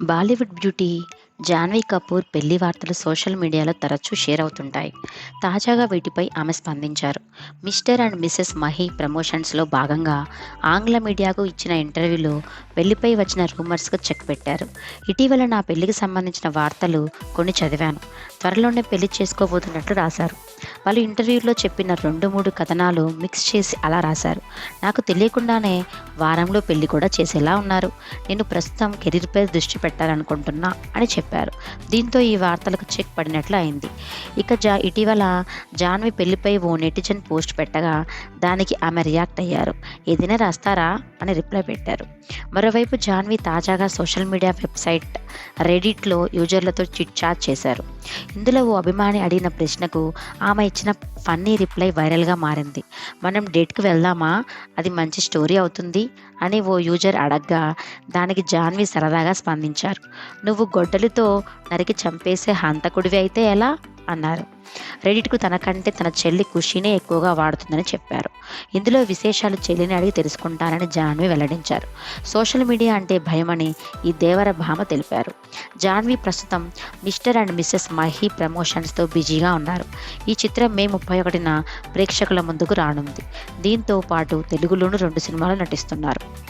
Bollywood beauty Janhvi Kapoor పెళ్లి వార్తలు social మీడియాలో తరచూ షేర్ అవుతుంటాయి. తాజాగా వీటిపై ఆమె స్పందించారు. మిస్టర్ అండ్ మిసెస్ మహి ప్రమోషన్స్లో భాగంగా ఆంగ్ల మీడియాకు ఇచ్చిన ఇంటర్వ్యూలో పెళ్లిపై వచ్చిన రూమర్స్కు చెక్ పెట్టారు. ఇటీవల నా పెళ్లికి సంబంధించిన వార్తలు కొన్ని చదివాను. త్వరలోనే పెళ్లి చేసుకోబోతున్నట్లు రాశారు. వాళ్ళు ఇంటర్వ్యూలో చెప్పిన 2-3 కథనాలు మిక్స్ చేసి అలా రాశారు. నాకు తెలియకుండానే వారంలో పెళ్లి కూడా చేసేలా ఉన్నారు. నేను ప్రస్తుతం కెరీర్పై దృష్టి పెట్టాలనుకుంటున్నా అని చెప్పారు. దీంతో ఈ వార్తలకు చెక్ పడినట్లు అయింది. ఇటీవల జాన్వి పెళ్లిపై ఓ నెటిజన్ పోస్ట్ పెట్టగా దానికి ఆమె రియాక్ట్ అయ్యారు. ఏదైనా రాస్తారా అని రిప్లై పెట్టారు. మరోవైపు జాన్వి తాజాగా సోషల్ మీడియా వెబ్సైట్ రెడిట్లో యూజర్లతో చిట్ చాట్ చేశారు. ఇందులో ఓ అభిమాని అడిగిన ప్రశ్నకు ఆమె ఇచ్చిన ఫన్నీ రిప్లై వైరల్గా మారింది. మనం డేట్కి వెళ్దామా, అది మంచి స్టోరీ అవుతుంది అని ఓ యూజర్ అడగ్గా దానికి జాన్వి సరదాగా స్పందించారు. నువ్వు గొడ్డలితో నరికి చంపేసే హంతకుడివి అయితే ఎలా అన్నారు. రెడిట్కు తనకంటే తన చెల్లి ఖుషీనే ఎక్కువగా వాడుతుందని చెప్పారు. ఇందులో విశేషాలు చెల్లిని అడిగి తెలుసుకుంటానని జాన్వి వెల్లడించారు. సోషల్ మీడియా అంటే భయమని ఈ దేవర భామ తెలిపారు. జాన్వి ప్రస్తుతం మిస్టర్ అండ్ మిసెస్ మహి ప్రమోషన్స్తో బిజీగా ఉన్నారు. ఈ చిత్రం మే 31న ప్రేక్షకుల ముందుకు రానుంది. దీంతో పాటు తెలుగులోనూ 2 సినిమాలు నటిస్తున్నారు.